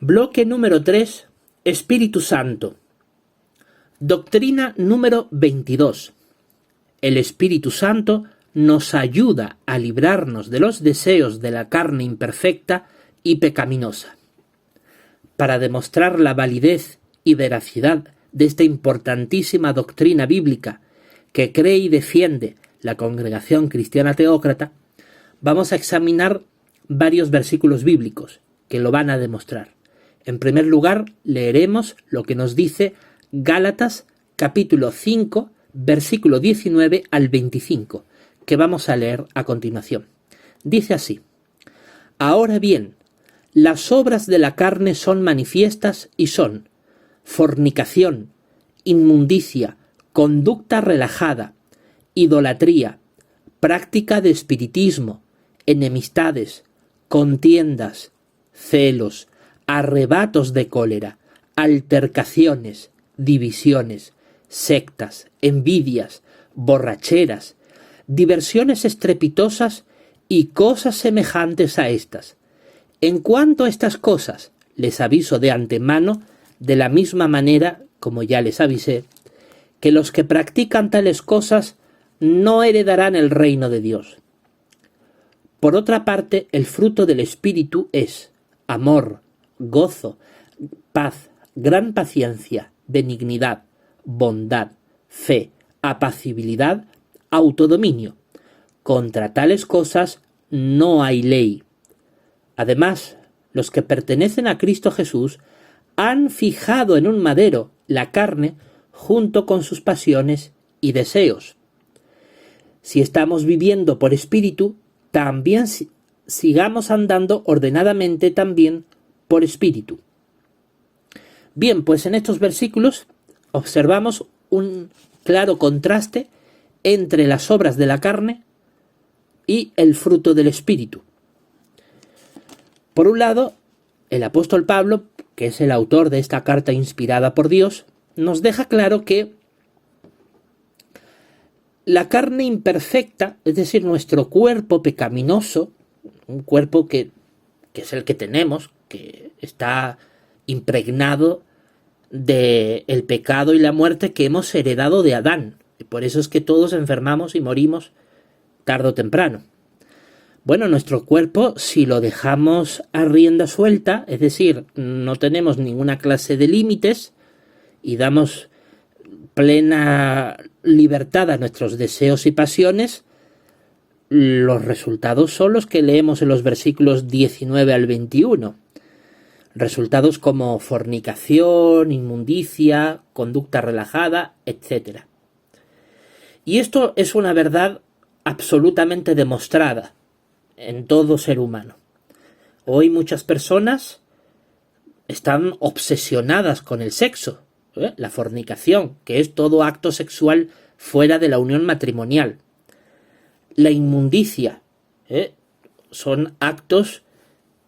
Bloque número 3. Espíritu Santo. Doctrina número 22. El Espíritu Santo nos ayuda a librarnos de los deseos de la carne imperfecta y pecaminosa. Para demostrar la validez y veracidad de esta importantísima doctrina bíblica que cree y defiende la Congregación Cristiana Teócrata, vamos a examinar varios versículos bíblicos que lo van a demostrar. En primer lugar, leeremos lo que nos dice Gálatas capítulo 5, versículo 19 al 25, que vamos a leer a continuación. Dice así: Ahora bien, las obras de la carne son manifiestas y son fornicación, inmundicia, conducta relajada, idolatría, práctica de espiritismo, enemistades, contiendas, celos, arrebatos de cólera, altercaciones, divisiones, sectas, envidias, borracheras, diversiones estrepitosas y cosas semejantes a estas. En cuanto a estas cosas, les aviso de antemano, de la misma manera, como ya les avisé, que los que practican tales cosas no heredarán el reino de Dios. Por otra parte, el fruto del Espíritu es amor, gozo, paz, gran paciencia, benignidad, bondad, fe, apacibilidad, autodominio. Contra tales cosas no hay ley. Además, los que pertenecen a Cristo Jesús han fijado en un madero la carne junto con sus pasiones y deseos. Si estamos viviendo por espíritu, también sigamos andando ordenadamente también por espíritu. Bien, pues en estos versículos observamos un claro contraste entre las obras de la carne y el fruto del espíritu. Por un lado, el apóstol Pablo, que es el autor de esta carta inspirada por Dios, nos deja claro que la carne imperfecta, es decir, nuestro cuerpo pecaminoso, un cuerpo que es el que tenemos, que está impregnado del pecado y la muerte que hemos heredado de Adán. Y por eso es que todos enfermamos y morimos tarde o temprano. Bueno, nuestro cuerpo, si lo dejamos a rienda suelta, es decir, no tenemos ninguna clase de límites y damos plena libertad a nuestros deseos y pasiones, los resultados son los que leemos en los versículos 19 al 21. Resultados como fornicación, inmundicia, conducta relajada, etc. Y esto es una verdad absolutamente demostrada en todo ser humano. Hoy muchas personas están obsesionadas con el sexo, la fornicación, que es todo acto sexual fuera de la unión matrimonial. La inmundicia, son actos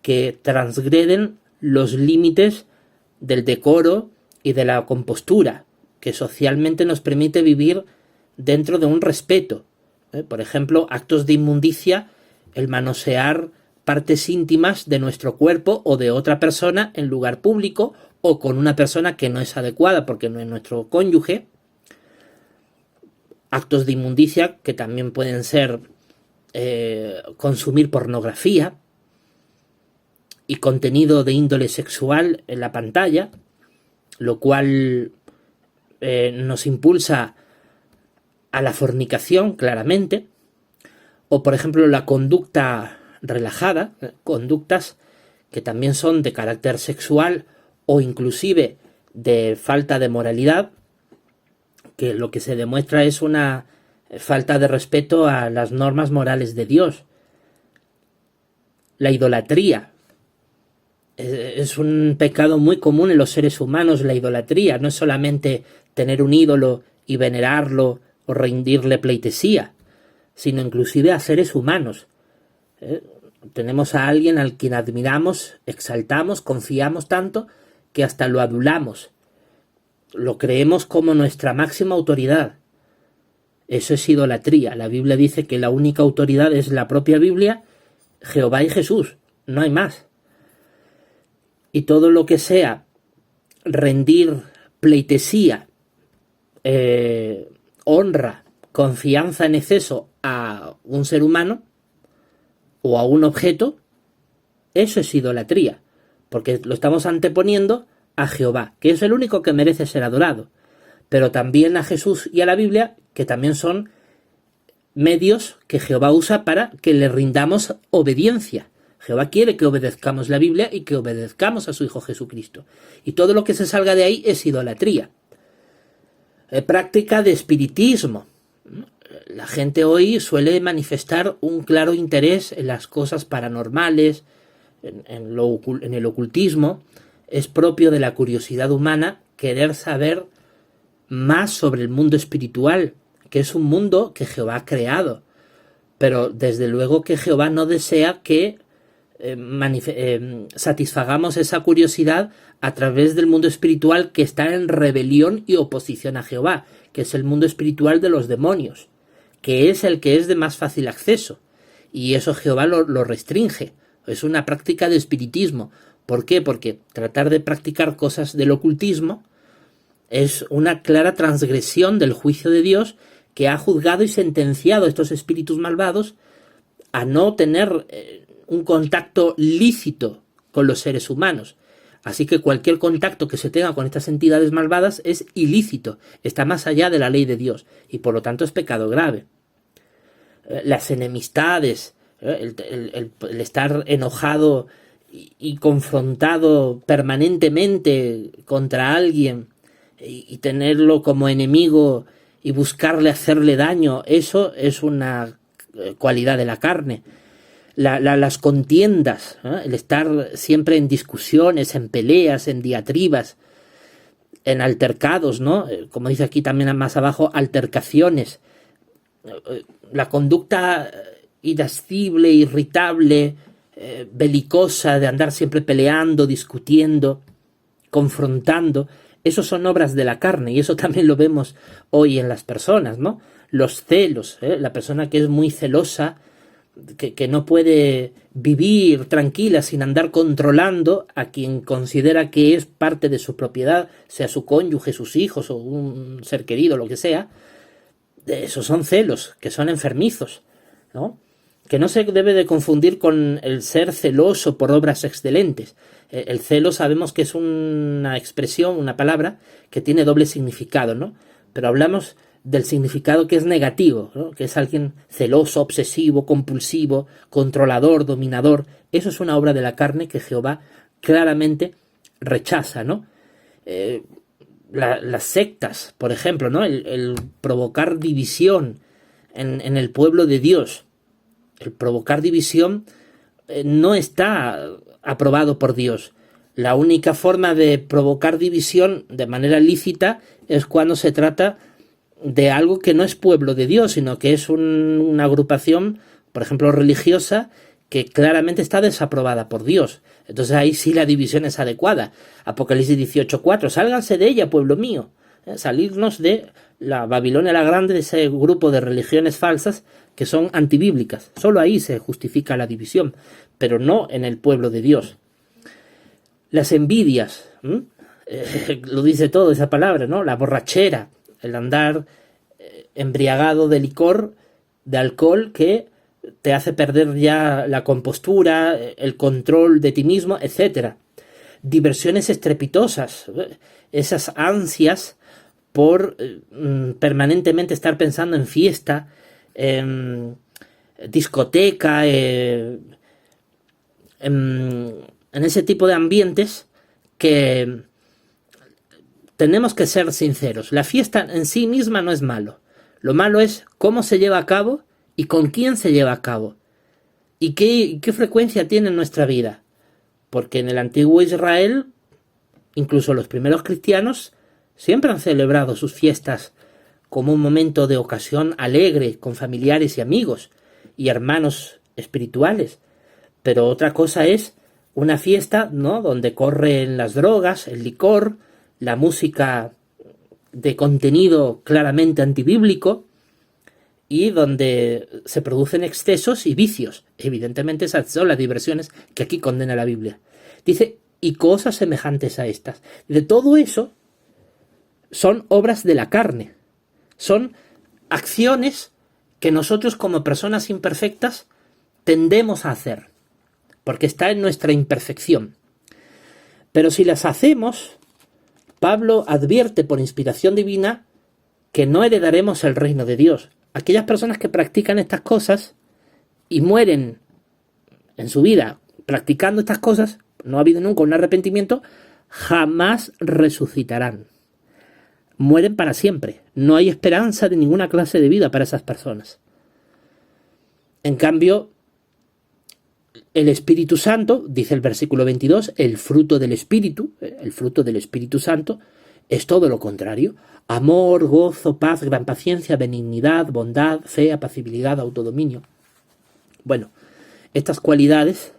que transgreden los límites del decoro y de la compostura, que socialmente nos permite vivir dentro de un respeto. Por ejemplo, actos de inmundicia, el manosear partes íntimas de nuestro cuerpo o de otra persona en lugar público o con una persona que no es adecuada porque no es nuestro cónyuge. Actos de inmundicia que también pueden ser consumir pornografía y contenido de índole sexual en la pantalla, lo cual nos impulsa a la fornicación claramente. O por ejemplo la conducta relajada, conductas que también son de carácter sexual o inclusive de falta de moralidad, que lo que se demuestra es una falta de respeto a las normas morales de Dios. La idolatría es un pecado muy común en los seres humanos. La idolatría no es solamente tener un ídolo y venerarlo o rendirle pleitesía, sino inclusive a seres humanos. Tenemos a alguien al quien admiramos, exaltamos, confiamos tanto que hasta lo adulamos. Lo creemos como nuestra máxima autoridad. Eso es idolatría. La Biblia dice que la única autoridad es la propia Biblia, Jehová y Jesús. No hay más. y todo lo que sea rendir pleitesía, honra, confianza en exceso a un ser humano o a un objeto, eso es idolatría, porque lo estamos anteponiendo a Jehová, que es el único que merece ser adorado, pero también a Jesús y a la Biblia, que también son medios que Jehová usa para que le rindamos obediencia. Jehová quiere que obedezcamos la Biblia y que obedezcamos a su Hijo Jesucristo. Y todo lo que se salga de ahí es idolatría. Práctica de espiritismo. La gente hoy suele manifestar un claro interés en las cosas paranormales, en el ocultismo. Es propio de la curiosidad humana querer saber más sobre el mundo espiritual, que es un mundo que Jehová ha creado. Pero desde luego que Jehová no desea que satisfagamos esa curiosidad a través del mundo espiritual que está en rebelión y oposición a Jehová, que es el mundo espiritual de los demonios, que es el que es de más fácil acceso, y eso Jehová lo restringe. Es una práctica de espiritismo. ¿Por qué? Porque tratar de practicar cosas del ocultismo es una clara transgresión del juicio de Dios, que ha juzgado y sentenciado a estos espíritus malvados a no tener un contacto lícito con los seres humanos. Así que cualquier contacto que se tenga con estas entidades malvadas es ilícito, está más allá de la ley de Dios y por lo tanto es pecado grave. Las enemistades, el estar enojado y confrontado permanentemente contra alguien y tenerlo como enemigo y buscarle hacerle daño, eso es una cualidad de la carne. Las contiendas, el estar siempre en discusiones, en peleas, en diatribas, en altercados, ¿no? Como dice aquí también más abajo, altercaciones. La conducta irascible, irritable, belicosa, de andar siempre peleando, discutiendo, confrontando, esos son obras de la carne, y eso también lo vemos hoy en las personas, ¿no? Los celos, la persona que es muy celosa, que no puede vivir tranquila sin andar controlando a quien considera que es parte de su propiedad, sea su cónyuge, sus hijos o un ser querido, lo que sea. Esos son celos, que son enfermizos, ¿no? Que no se debe de confundir con el ser celoso por obras excelentes. El celo sabemos que es una expresión, una palabra que tiene doble significado, ¿no? Pero hablamos del significado que es negativo, ¿no? Que es alguien celoso, obsesivo, compulsivo, controlador, dominador. Eso es una obra de la carne que Jehová claramente rechaza, ¿no? Las sectas, por ejemplo, ¿no? El provocar división en el pueblo de Dios. El provocar división no está aprobado por Dios. La única forma de provocar división de manera lícita es cuando se trata de algo que no es pueblo de Dios, sino que es una agrupación, por ejemplo, religiosa, que claramente está desaprobada por Dios. Entonces ahí sí la división es adecuada. Apocalipsis 18:4, sálganse de ella, pueblo mío. Salirnos de la Babilonia la Grande, de ese grupo de religiones falsas que son antibíblicas. Solo ahí se justifica la división, pero no en el pueblo de Dios. Las envidias, lo dice todo esa palabra, ¿no? La borrachera, el andar embriagado de licor, de alcohol, que te hace perder ya la compostura, el control de ti mismo, etc. Diversiones estrepitosas, esas ansias por permanentemente estar pensando en fiesta, en discoteca, en ese tipo de ambientes que tenemos que ser sinceros. La fiesta en sí misma no es malo. Lo malo es cómo se lleva a cabo y con quién se lleva a cabo. Y qué frecuencia tiene en nuestra vida. Porque en el antiguo Israel, incluso los primeros cristianos, siempre han celebrado sus fiestas como un momento de ocasión alegre con familiares y amigos y hermanos espirituales. Pero otra cosa es una fiesta, ¿no?, donde corren las drogas, el licor, la música de contenido claramente antibíblico y donde se producen excesos y vicios. Evidentemente esas son las diversiones que aquí condena la Biblia. Dice, y cosas semejantes a estas. De todo eso son obras de la carne, son acciones que nosotros como personas imperfectas tendemos a hacer, porque está en nuestra imperfección. Pero si las hacemos, Pablo advierte por inspiración divina que no heredaremos el reino de Dios. Aquellas personas que practican estas cosas y mueren en su vida practicando estas cosas, no ha habido nunca un arrepentimiento, jamás resucitarán. Mueren para siempre. No hay esperanza de ninguna clase de vida para esas personas. En cambio, el Espíritu Santo, dice el versículo 22, el fruto del Espíritu Santo, es todo lo contrario. Amor, gozo, paz, gran paciencia, benignidad, bondad, fe, apacibilidad, autodominio. Bueno, estas cualidades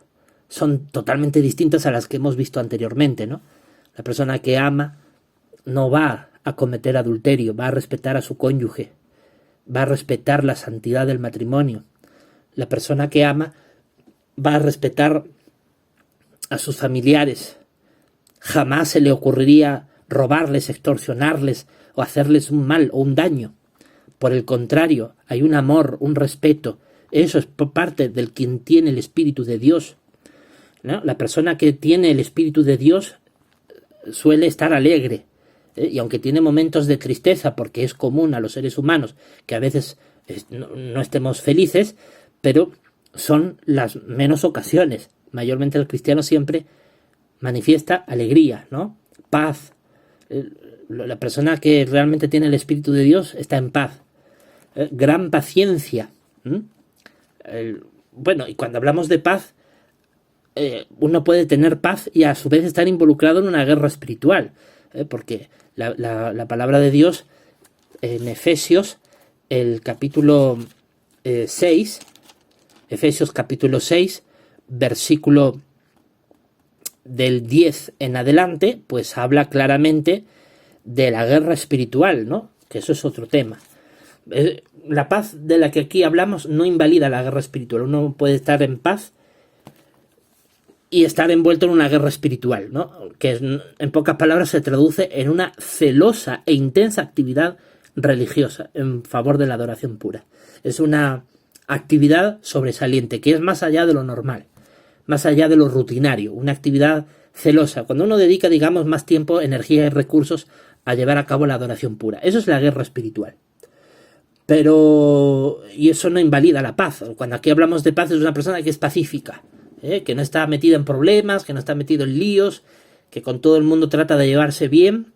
son totalmente distintas a las que hemos visto anteriormente, ¿no? La persona que ama no va a cometer adulterio, va a respetar a su cónyuge, va a respetar la santidad del matrimonio. La persona que ama va a respetar a sus familiares. Jamás se le ocurriría robarles, extorsionarles o hacerles un mal o un daño. Por el contrario, hay un amor, un respeto. Eso es por parte del quien tiene el Espíritu de Dios, ¿no? La persona que tiene el Espíritu de Dios suele estar alegre, y aunque tiene momentos de tristeza, porque es común a los seres humanos que a veces no estemos felices, pero son las menos ocasiones. Mayormente el cristiano siempre manifiesta alegría, ¿no? Paz. La persona que realmente tiene el Espíritu de Dios está en paz. Gran paciencia. Bueno, y cuando hablamos de paz, uno puede tener paz y a su vez estar involucrado en una guerra espiritual, porque la palabra de Dios en Efesios, el capítulo 6, Efesios capítulo 6, versículo del 10 en adelante, pues habla claramente de la guerra espiritual, ¿no? Que eso es otro tema. La paz de la que aquí hablamos no invalida la guerra espiritual. Uno puede estar en paz y estar envuelto en una guerra espiritual, ¿no? Que en pocas palabras se traduce en una celosa e intensa actividad religiosa en favor de la adoración pura. Es una actividad sobresaliente, que es más allá de lo normal, más allá de lo rutinario, una actividad celosa, cuando uno dedica, digamos, más tiempo, energía y recursos a llevar a cabo la adoración pura. Eso es la guerra espiritual. Pero, y eso no invalida la paz. Cuando aquí hablamos de paz, es una persona que es pacífica, que no está metida en problemas, que no está metido en líos, que con todo el mundo trata de llevarse bien.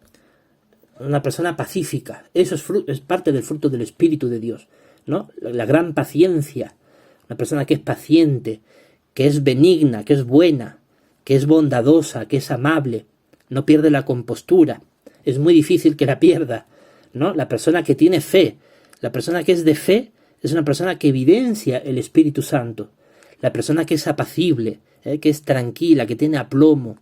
Una persona pacífica. Eso es parte del fruto del Espíritu de Dios, ¿no? La gran paciencia. Una persona que es paciente, que es benigna, que es buena, que es bondadosa, que es amable, no pierde la compostura. Es muy difícil que la pierda, ¿no? La persona que tiene fe, la persona que es de fe, es una persona que evidencia el Espíritu Santo. La persona que es apacible, que es tranquila, que tiene aplomo.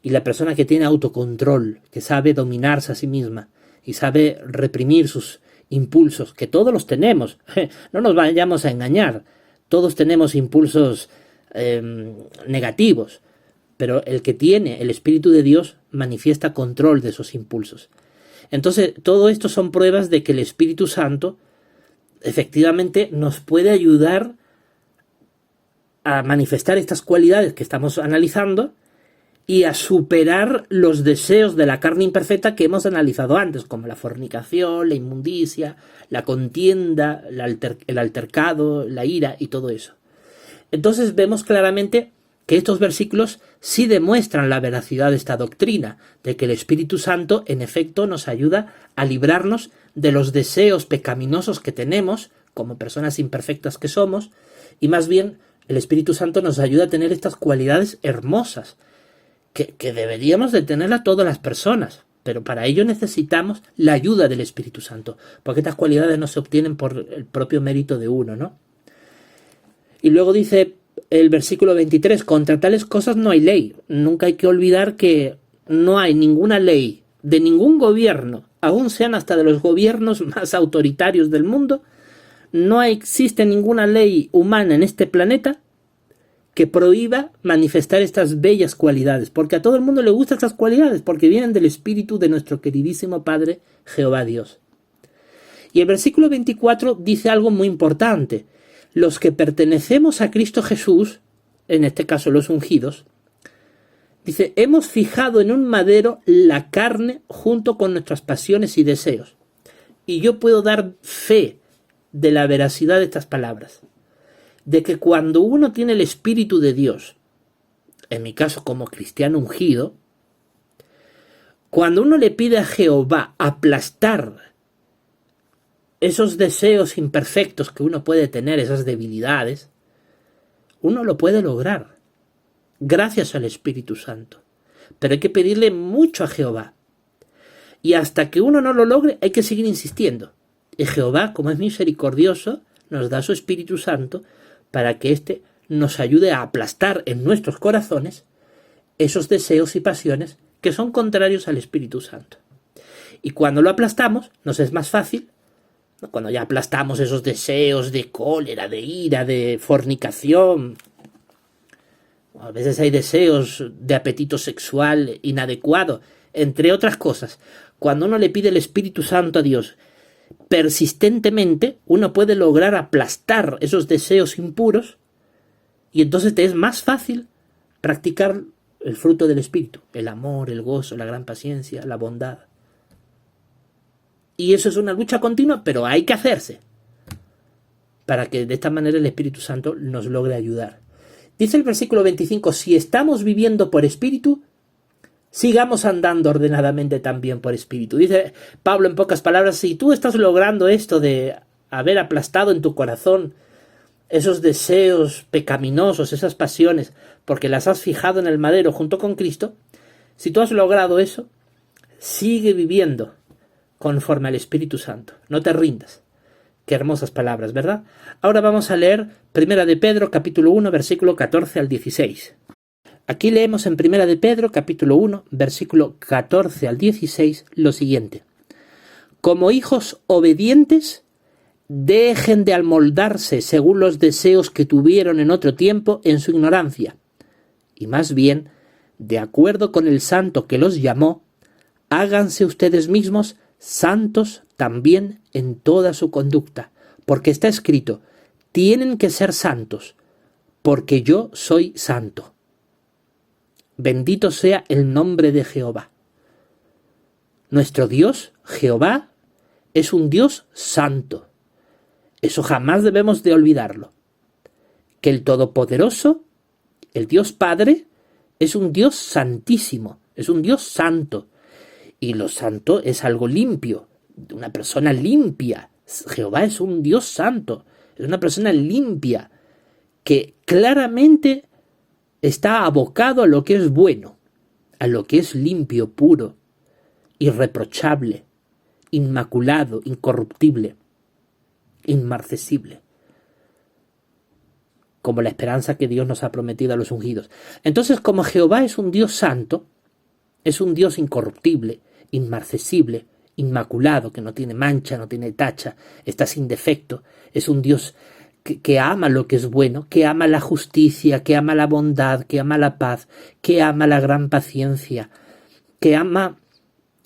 Y la persona que tiene autocontrol, que sabe dominarse a sí misma y sabe reprimir sus impulsos, que todos los tenemos. No nos vayamos a engañar. Todos tenemos impulsos negativos, pero el que tiene el Espíritu de Dios manifiesta control de esos impulsos. Entonces, todo esto son pruebas de que el Espíritu Santo efectivamente nos puede ayudar a manifestar estas cualidades que estamos analizando y a superar los deseos de la carne imperfecta que hemos analizado antes, como la fornicación, la inmundicia, la contienda, el altercado, la ira y todo eso. Entonces vemos claramente que estos versículos sí demuestran la veracidad de esta doctrina, de que el Espíritu Santo en efecto nos ayuda a librarnos de los deseos pecaminosos que tenemos como personas imperfectas que somos, y más bien el Espíritu Santo nos ayuda a tener estas cualidades hermosas que deberíamos de tener a todas las personas, pero para ello necesitamos la ayuda del Espíritu Santo, porque estas cualidades no se obtienen por el propio mérito de uno, ¿no? Y luego dice el versículo 23, contra tales cosas no hay ley. Nunca hay que olvidar que no hay ninguna ley de ningún gobierno, aun sean hasta de los gobiernos más autoritarios del mundo, no existe ninguna ley humana en este planeta que prohíba manifestar estas bellas cualidades, porque a todo el mundo le gustan estas cualidades, porque vienen del espíritu de nuestro queridísimo Padre Jehová Dios. Y el versículo 24 dice algo muy importante. Los que pertenecemos a Cristo Jesús, en este caso los ungidos, dice, hemos fijado en un madero la carne junto con nuestras pasiones y deseos. Y yo puedo dar fe de la veracidad de estas palabras, de que cuando uno tiene el Espíritu de Dios, en mi caso como cristiano ungido, cuando uno le pide a Jehová aplastar esos deseos imperfectos que uno puede tener, esas debilidades, uno lo puede lograr, gracias al Espíritu Santo. Pero hay que pedirle mucho a Jehová. Y hasta que uno no lo logre, hay que seguir insistiendo. Y Jehová, como es misericordioso, nos da su Espíritu Santo para que éste nos ayude a aplastar en nuestros corazones esos deseos y pasiones que son contrarios al Espíritu Santo. Y cuando lo aplastamos, nos es más fácil, ¿no? Cuando ya aplastamos esos deseos de cólera, de ira, de fornicación. A veces hay deseos de apetito sexual inadecuado, entre otras cosas. Cuando uno le pide el Espíritu Santo a Dios persistentemente, uno puede lograr aplastar esos deseos impuros y entonces te es más fácil practicar el fruto del Espíritu, el amor, el gozo, la gran paciencia, la bondad. Y eso es una lucha continua, pero hay que hacerse para que de esta manera el Espíritu Santo nos logre ayudar. Dice el versículo 25, si estamos viviendo por Espíritu, sigamos andando ordenadamente también por Espíritu. Dice Pablo en pocas palabras, si tú estás logrando esto de haber aplastado en tu corazón esos deseos pecaminosos, esas pasiones, porque las has fijado en el madero junto con Cristo, si tú has logrado eso, sigue viviendo conforme al Espíritu Santo. No te rindas. Qué hermosas palabras, ¿verdad? Ahora vamos a leer 1 de Pedro, capítulo 1, versículo 14 al 16. Aquí leemos en 1 de Pedro, capítulo 1, versículo 14 al 16, lo siguiente. Como hijos obedientes, dejen de amoldarse según los deseos que tuvieron en otro tiempo en su ignorancia, y más bien, de acuerdo con el santo que los llamó, háganse ustedes mismos santos también en toda su conducta, porque está escrito, tienen que ser santos, porque yo soy santo. Bendito sea el nombre de Jehová. Nuestro Dios, Jehová, es un Dios santo. Eso jamás debemos de olvidarlo. Que el Todopoderoso, el Dios Padre, es un Dios santísimo, es un Dios santo. Y lo santo es algo limpio, una persona limpia. Jehová es un Dios santo, es una persona limpia, que claramente está abocado a lo que es bueno, a lo que es limpio, puro, irreprochable, inmaculado, incorruptible, inmarcesible, como la esperanza que Dios nos ha prometido a los ungidos. Entonces, como Jehová es un Dios santo, es un Dios incorruptible, inmarcesible, inmaculado, que no tiene mancha, no tiene tacha, está sin defecto, es un Dios que ama lo que es bueno, que ama la justicia, que ama la bondad, que ama la paz, que ama la gran paciencia, que ama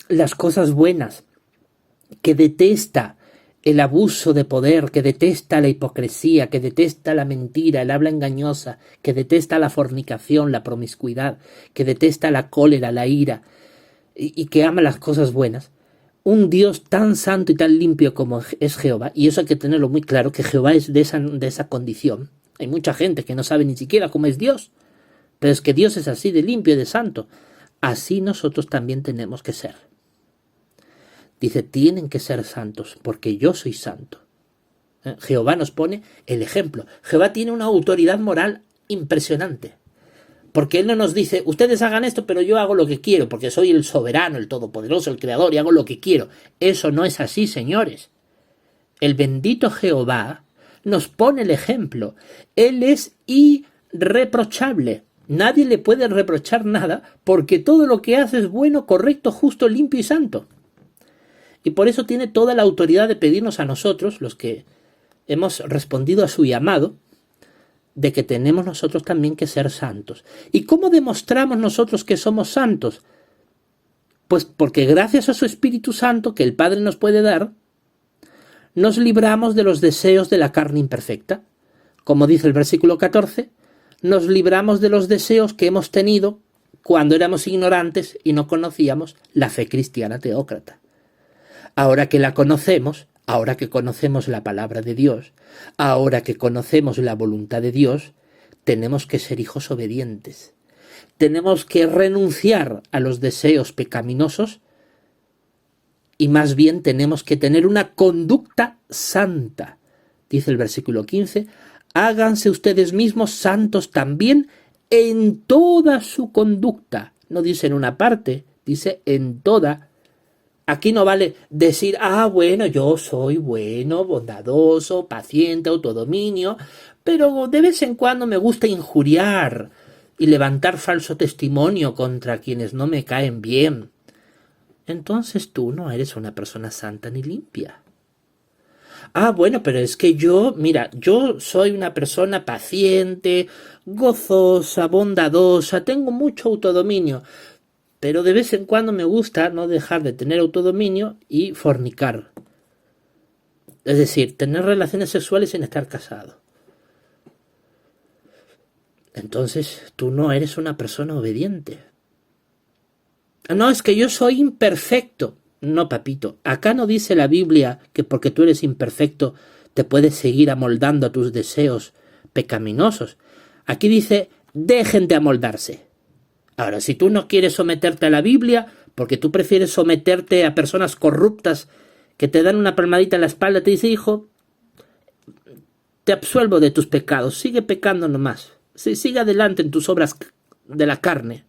las cosas buenas, que detesta el abuso de poder, que detesta la hipocresía, que detesta la mentira, el habla engañosa, que detesta la fornicación, la promiscuidad, que detesta la cólera, la ira, y que ama las cosas buenas. Un Dios tan santo y tan limpio como es Jehová, y eso hay que tenerlo muy claro, que Jehová es de esa condición. Hay mucha gente que no sabe ni siquiera cómo es Dios, pero es que Dios es así de limpio y de santo. Así nosotros también tenemos que ser. Dice, tienen que ser santos, porque yo soy santo. Jehová nos pone el ejemplo. Jehová tiene una autoridad moral impresionante. Porque Él no nos dice, ustedes hagan esto, pero yo hago lo que quiero, porque soy el soberano, el todopoderoso, el creador, y hago lo que quiero. Eso no es así, señores. El bendito Jehová nos pone el ejemplo. Él es irreprochable. Nadie le puede reprochar nada, porque todo lo que hace es bueno, correcto, justo, limpio y santo. Y por eso tiene toda la autoridad de pedirnos a nosotros, los que hemos respondido a su llamado, de que tenemos nosotros también que ser santos. ¿Y cómo demostramos nosotros que somos santos? Pues porque gracias a su Espíritu Santo que el Padre nos puede dar, nos libramos de los deseos de la carne imperfecta. Como dice el versículo 14, nos libramos de los deseos que hemos tenido cuando éramos ignorantes y no conocíamos la fe cristiana teócrata. Ahora que la conocemos, ahora que conocemos la palabra de Dios, ahora que conocemos la voluntad de Dios, tenemos que ser hijos obedientes. Tenemos que renunciar a los deseos pecaminosos y más bien tenemos que tener una conducta santa. Dice el versículo 15, háganse ustedes mismos santos también en toda su conducta. No dice en una parte, dice en toda. Aquí no vale decir, bueno, yo soy bueno, bondadoso, paciente, autodominio, pero de vez en cuando me gusta injuriar y levantar falso testimonio contra quienes no me caen bien. Entonces tú no eres una persona santa ni limpia. Bueno, pero es que yo soy una persona paciente, gozosa, bondadosa, tengo mucho autodominio, pero de vez en cuando me gusta no dejar de tener autodominio y fornicar. Es decir, tener relaciones sexuales sin estar casado. Entonces tú no eres una persona obediente. No, es que yo soy imperfecto. No, papito, acá no dice la Biblia que porque tú eres imperfecto te puedes seguir amoldando a tus deseos pecaminosos. Aquí dice, dejen de amoldarse. Ahora, si tú no quieres someterte a la Biblia, porque tú prefieres someterte a personas corruptas que te dan una palmadita en la espalda, te dice, hijo, te absuelvo de tus pecados, sigue pecando nomás. Sigue adelante en tus obras de la carne,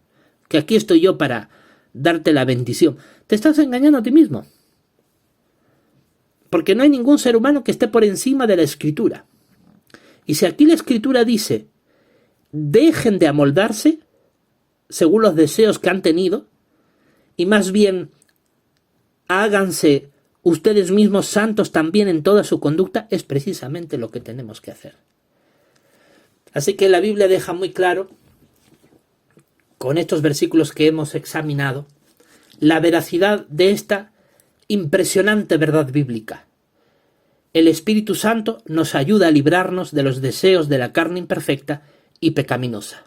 que aquí estoy yo para darte la bendición. Te estás engañando a ti mismo. Porque no hay ningún ser humano que esté por encima de la Escritura. Y si aquí la Escritura dice, dejen de amoldarse según los deseos que han tenido, y más bien háganse ustedes mismos santos también en toda su conducta, es precisamente lo que tenemos que hacer. Así que la Biblia deja muy claro, con estos versículos que hemos examinado, la veracidad de esta impresionante verdad bíblica. El Espíritu Santo nos ayuda a librarnos de los deseos de la carne imperfecta y pecaminosa.